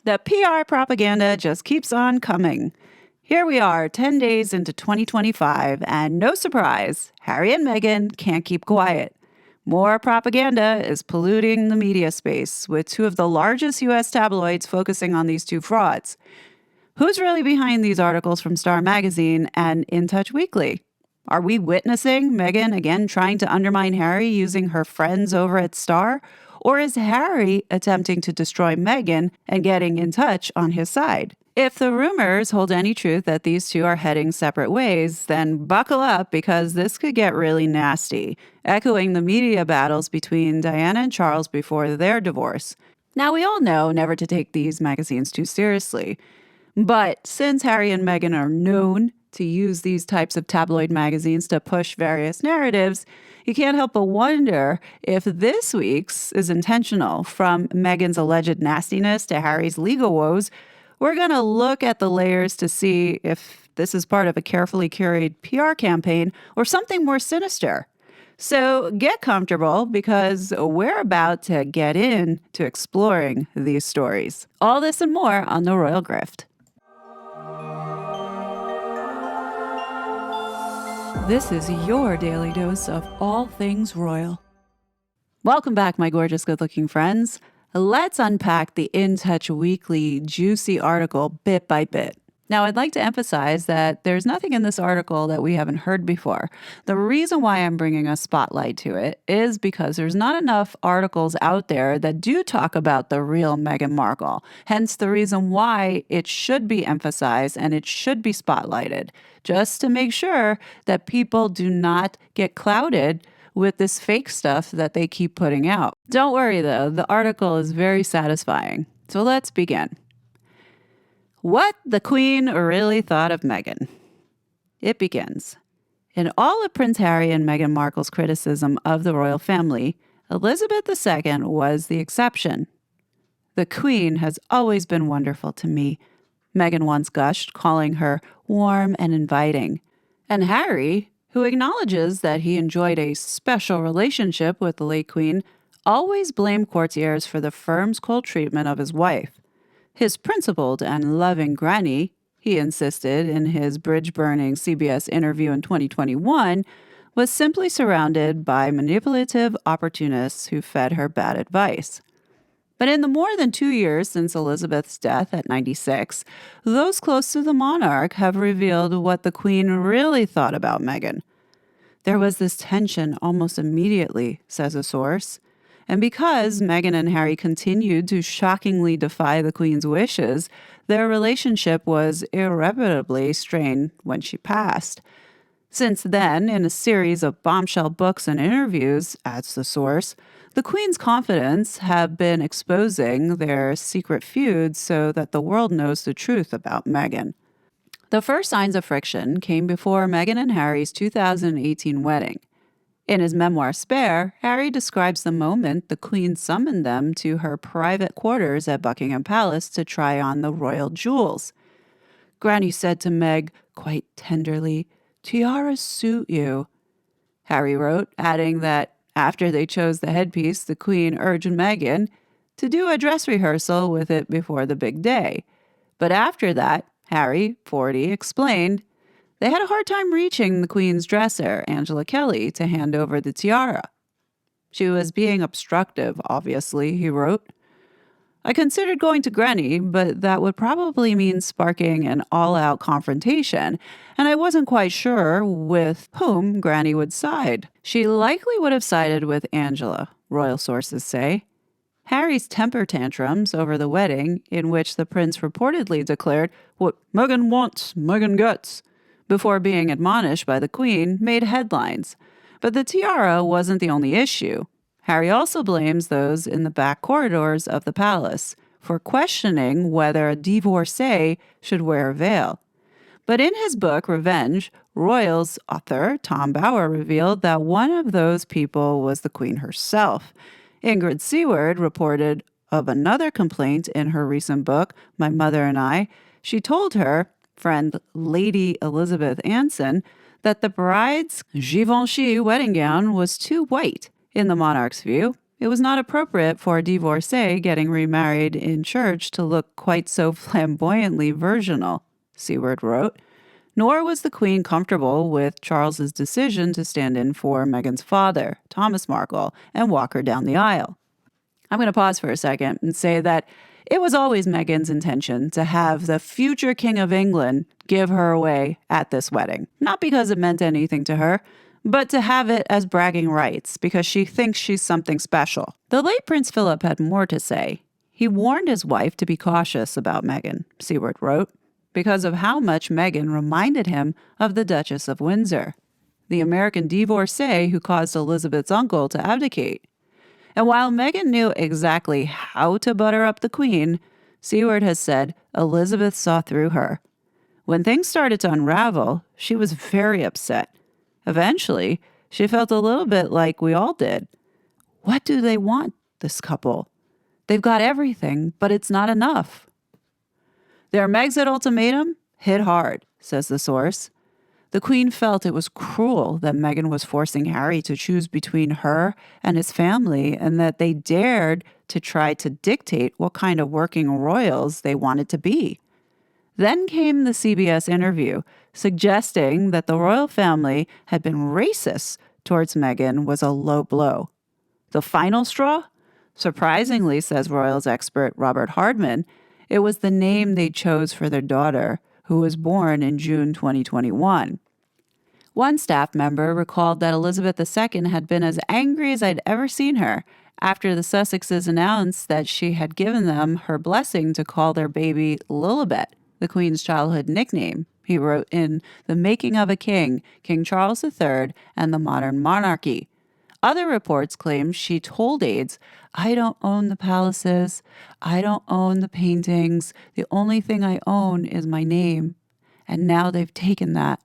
The PR propaganda just keeps on coming. Here we are, 10 days into 2025, and no surprise, Harry and Meghan can't keep quiet. More propaganda is polluting the media space, with two of the largest U.S. tabloids focusing on these two frauds. Who's really behind these articles from Star Magazine and In Touch Weekly? Are we witnessing Meghan again trying to undermine Harry using her friends over at Star? Or is Harry attempting to destroy Meghan and getting In Touch on his side? If the rumors hold any truth that these two are heading separate ways, then buckle up because this could get really nasty, echoing the media battles between Diana and Charles before their divorce. Now, we all know never to take these magazines too seriously. But since Harry and Meghan are known to use these types of tabloid magazines to push various narratives, you can't help but wonder if this week's is intentional. From Meghan's alleged nastiness to Harry's legal woes, we're going to look at the layers to see if this is part of a carefully curated PR campaign or something more sinister. So get comfortable because we're about to get into exploring these stories. All this and more on The Royal Grift. This is your daily dose of all things royal. Welcome back, my gorgeous, good-looking friends. Let's unpack the In Touch Weekly juicy article bit by bit. Now, I'd like to emphasize that there's nothing in this article that we haven't heard before. The reason why I'm bringing a spotlight to it is because there's not enough articles out there that do talk about the real Meghan Markle. Hence the reason why it should be emphasized and it should be spotlighted, just to make sure that people do not get clouded with this fake stuff that they keep putting out. Don't worry though, the article is very satisfying. So let's begin. What the Queen really thought of Meghan. It begins. In all of Prince Harry and Meghan Markle's criticism of the royal family, Elizabeth II was the exception. The Queen has always been wonderful to me, Meghan once gushed, calling her warm and inviting. And Harry, who acknowledges that he enjoyed a special relationship with the late Queen, always blamed courtiers for the firm's cold treatment of his wife. His principled and loving granny, he insisted in his bridge-burning CBS interview in 2021, was simply surrounded by manipulative opportunists who fed her bad advice. But in the more than 2 years since Elizabeth's death at 96, those close to the monarch have revealed what the Queen really thought about Meghan. There was this tension almost immediately, says a source. And because Meghan and Harry continued to shockingly defy the Queen's wishes, their relationship was irreparably strained when she passed. Since then, in a series of bombshell books and interviews, adds the source, the Queen's confidants have been exposing their secret feuds so that the world knows the truth about Meghan. The first signs of friction came before Meghan and Harry's 2018 wedding. In his memoir Spare, Harry describes the moment the Queen summoned them to her private quarters at Buckingham Palace to try on the royal jewels. Granny said to Meg, quite tenderly, "Tiaras suit you," Harry wrote, adding that after they chose the headpiece, the Queen urged Meghan to do a dress rehearsal with it before the big day. But after that, Harry, 40, explained, they had a hard time reaching the Queen's dresser, Angela Kelly, to hand over the tiara. She was being obstructive, obviously, he wrote. I considered going to Granny, but that would probably mean sparking an all-out confrontation, and I wasn't quite sure with whom Granny would side. She likely would have sided with Angela, royal sources say. Harry's temper tantrums over the wedding, in which the prince reportedly declared, "What Meghan wants, Meghan gets," before being admonished by the Queen, made headlines. But the tiara wasn't the only issue. Harry also blames those in the back corridors of the palace for questioning whether a divorcee should wear a veil. But in his book, Revenge, Royals author Tom Bauer revealed that one of those people was the Queen herself. Ingrid Seward reported of another complaint in her recent book, My Mother and I. She told her friend Lady Elizabeth Anson that the bride's Givenchy wedding gown was too white, in the monarch's view, It was not appropriate for a divorcee getting remarried in church to look quite so flamboyantly virginal, Seward wrote. Nor was the Queen comfortable with Charles's decision to stand in for Meghan's father, Thomas Markle, and walk her down the aisle. I'm going to pause for a second and say that it was always Meghan's intention to have the future King of England give her away at this wedding. Not because it meant anything to her, but to have it as bragging rights because she thinks she's something special. The late Prince Philip had more to say. He warned his wife to be cautious about Meghan, Seward wrote, because of how much Meghan reminded him of the Duchess of Windsor, the American divorcee who caused Elizabeth's uncle to abdicate. And while Meghan knew exactly how to butter up the Queen, Seward has said Elizabeth saw through her. When things started to unravel, she was very upset. Eventually, she felt a little bit like we all did. What do they want, this couple? They've got everything, but it's not enough. Their Megxit ultimatum hit hard, says the source. The Queen felt it was cruel that Meghan was forcing Harry to choose between her and his family and that they dared to try to dictate what kind of working royals they wanted to be. Then came the CBS interview, suggesting that the royal family had been racist towards Meghan was a low blow. The final straw? Surprisingly, says royals expert Robert Hardman, it was the name they chose for their daughter, who was born in June 2021. One staff member recalled that Elizabeth II had been as angry as I'd ever seen her after the Sussexes announced that she had given them her blessing to call their baby Lilibet, the Queen's childhood nickname, he wrote in The Making of a King, King Charles III and the Modern Monarchy. Other reports claim she told aides, I don't own the palaces, I don't own the paintings, the only thing I own is my name. And now they've taken that.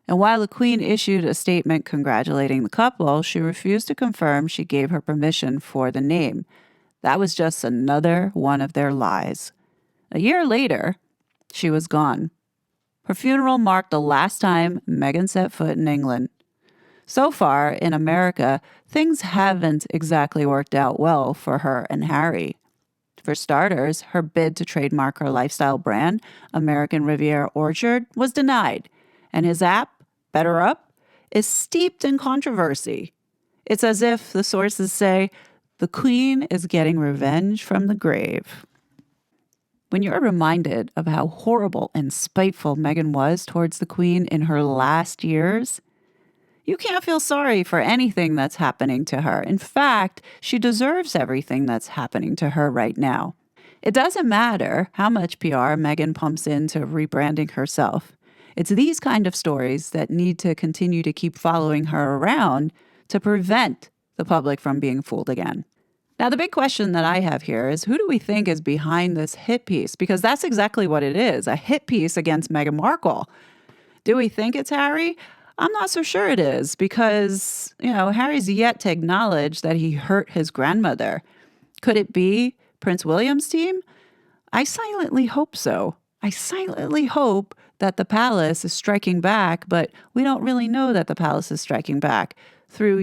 And while the Queen issued a statement congratulating the couple, she refused to confirm she gave her permission for the name. That was just another one of their lies. A year later, she was gone. Her funeral marked the last time Meghan set foot in England. So far, in America, things haven't exactly worked out well for her and Harry. For starters, her bid to trademark her lifestyle brand, American Riviera Orchard, was denied, and his app, Better Up, is steeped in controversy. It's as if the sources say, the Queen is getting revenge from the grave. When you're reminded of how horrible and spiteful Meghan was towards the Queen in her last years, you can't feel sorry for anything that's happening to her. In fact, she deserves everything that's happening to her right now. It doesn't matter how much PR Meghan pumps into rebranding herself. It's these kind of stories that need to continue to keep following her around to prevent the public from being fooled again. Now, the big question that I have here is who do we think is behind this hit piece? Because that's exactly what it is, a hit piece against Meghan Markle. Do we think it's Harry? I'm not so sure it is because, Harry's yet to acknowledge that he hurt his grandmother. Could it be Prince William's team? I silently hope so. I silently hope that the palace is striking back, but we don't really know that the palace is striking back through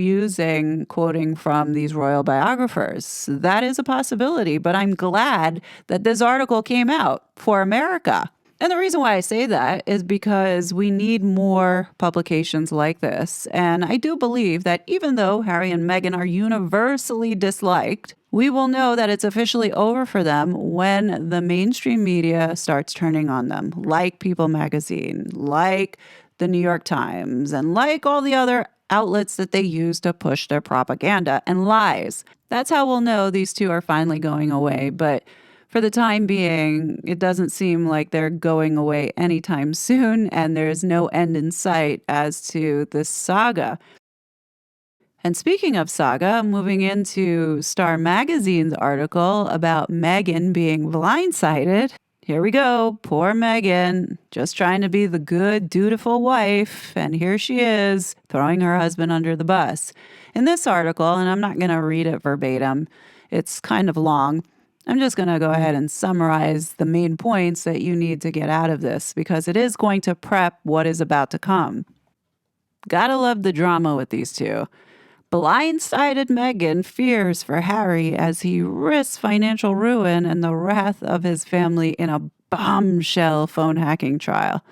quoting from these royal biographers. That is a possibility, but I'm glad that this article came out for America. And the reason why I say that is because we need more publications like this. And I do believe that even though Harry and Meghan are universally disliked, we will know that it's officially over for them when the mainstream media starts turning on them, like People magazine, like the New York Times, and like all the other outlets that they use to push their propaganda and lies. That's how we'll know these two are finally going away. But for the time being, it doesn't seem like they're going away anytime soon, and there's no end in sight as to this saga. And speaking of saga, moving into Star Magazine's article about Meghan being blindsided. Here we go. Poor Meghan, just trying to be the good, dutiful wife. And here she is, throwing her husband under the bus. In this article, and I'm not going to read it verbatim, it's kind of long. I'm just going to go ahead and summarize the main points that you need to get out of this because it is going to prep what is about to come. Gotta love the drama with these two. Blindsided Meghan fears for Harry as he risks financial ruin and the wrath of his family in a bombshell phone hacking trial.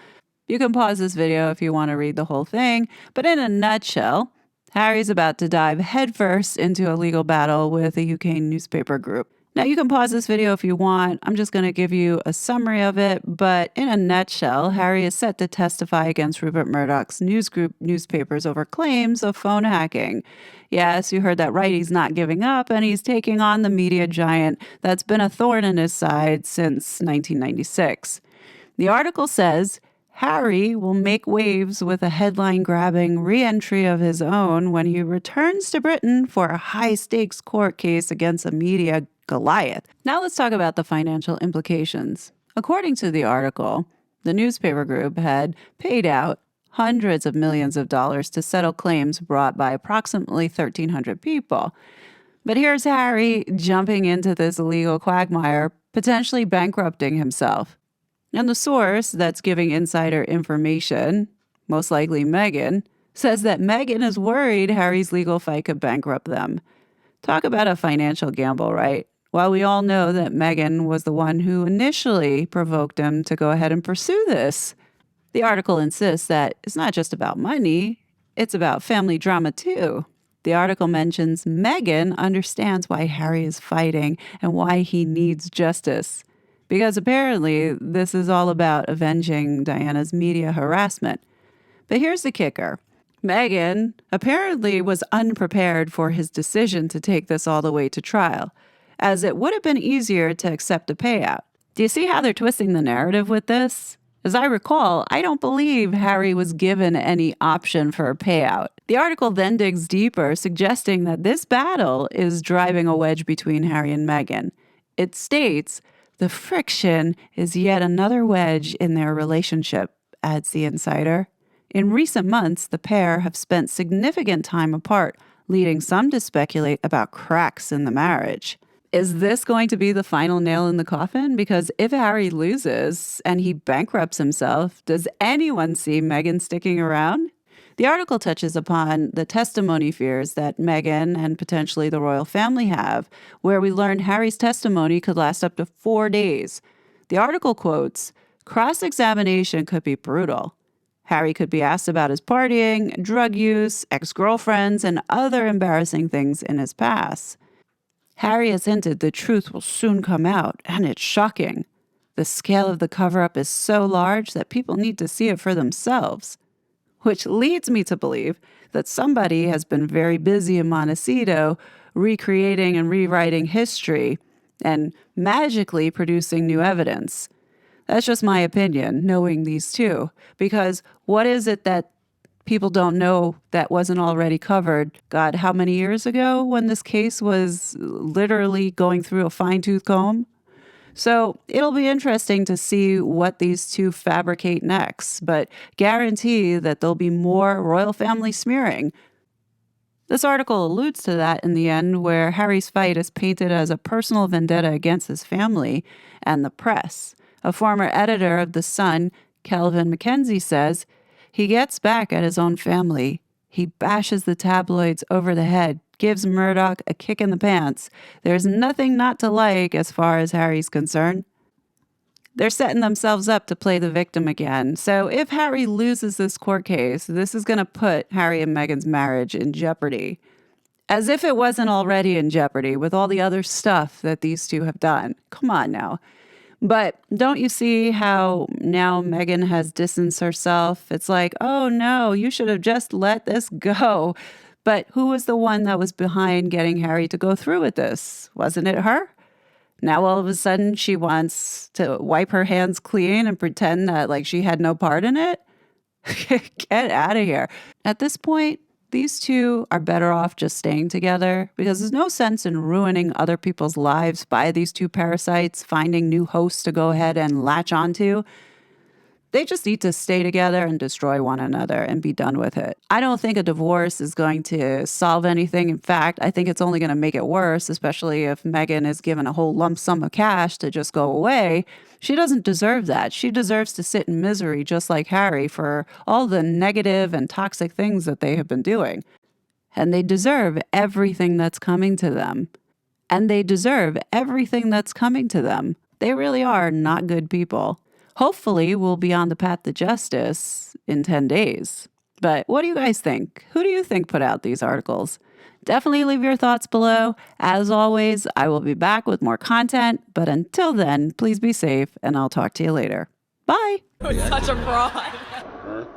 You can pause this video if you want to read the whole thing, but in a nutshell, Harry's about to dive headfirst into a legal battle with a UK newspaper group. Now, you can pause this video if you want. I'm just going to give you a summary of it, but in a nutshell, Harry is set to testify against Rupert Murdoch's news group newspapers over claims of phone hacking. Yes, you heard that right. He's not giving up, and he's taking on the media giant that's been a thorn in his side since 1996. The article says Harry will make waves with a headline-grabbing re-entry of his own when he returns to Britain for a high-stakes court case against a media Goliath. Now let's talk about the financial implications. According to the article, the newspaper group had paid out hundreds of millions of dollars to settle claims brought by approximately 1,300 people. But here's Harry jumping into this legal quagmire, potentially bankrupting himself. And the source that's giving insider information, most likely Meghan, says that Meghan is worried Harry's legal fight could bankrupt them. Talk about a financial gamble, right? Well, we all know that Meghan was the one who initially provoked him to go ahead and pursue this. The article insists that it's not just about money, it's about family drama too. The article mentions Meghan understands why Harry is fighting and why he needs justice. Because apparently this is all about avenging Diana's media harassment. But here's the kicker. Meghan apparently was unprepared for his decision to take this all the way to trial, as it would have been easier to accept a payout. Do you see how they're twisting the narrative with this? As I recall, I don't believe Harry was given any option for a payout. The article then digs deeper, suggesting that this battle is driving a wedge between Harry and Meghan. It states, the friction is yet another wedge in their relationship, adds the insider. In recent months, the pair have spent significant time apart, leading some to speculate about cracks in the marriage. Is this going to be the final nail in the coffin? Because if Harry loses and he bankrupts himself, does anyone see Meghan sticking around? The article touches upon the testimony fears that Meghan and potentially the royal family have, where we learn Harry's testimony could last up to 4 days. The article quotes, cross-examination could be brutal. Harry could be asked about his partying, drug use, ex-girlfriends, and other embarrassing things in his past. Harry has hinted the truth will soon come out, and it's shocking. The scale of the cover-up is so large that people need to see it for themselves. Which leads me to believe that somebody has been very busy in Montecito recreating and rewriting history and magically producing new evidence. That's just my opinion, knowing these two, because what is it that people don't know that wasn't already covered, God, how many years ago when this case was literally going through a fine-tooth comb? So it'll be interesting to see what these two fabricate next, but guarantee that there'll be more royal family smearing. This article alludes to that in the end, where Harry's fight is painted as a personal vendetta against his family and the press. A former editor of The Sun, Kelvin Mackenzie, says, he gets back at his own family. He bashes the tabloids over the head, gives Murdoch a kick in the pants. There's nothing not to like as far as Harry's concerned. They're setting themselves up to play the victim again. So if Harry loses this court case, this is going to put Harry and Meghan's marriage in jeopardy. As if it wasn't already in jeopardy with all the other stuff that these two have done. Come on now. But don't you see how now Meghan has distanced herself? It's like, oh no, you should have just let this go. But who was the one that was behind getting Harry to go through with this? Wasn't it her? Now all of a sudden she wants to wipe her hands clean and pretend that like she had no part in it? Get out of here. At this point, these two are better off just staying together because there's no sense in ruining other people's lives by these two parasites finding new hosts to go ahead and latch onto. They just need to stay together and destroy one another and be done with it. I don't think a divorce is going to solve anything. In fact, I think it's only going to make it worse, especially if Meghan is given a whole lump sum of cash to just go away. She doesn't deserve that. She deserves to sit in misery just like Harry for all the negative and toxic things that they have been doing. and they deserve everything that's coming to them. And they deserve everything that's coming to them. They really are not good people. Hopefully, we'll be on the path to justice in 10 days. But what do you guys think? Who do you think put out these articles? Definitely leave your thoughts below. As always, I will be back with more content. But until then, please be safe, and I'll talk to you later. Bye. You're such a fraud.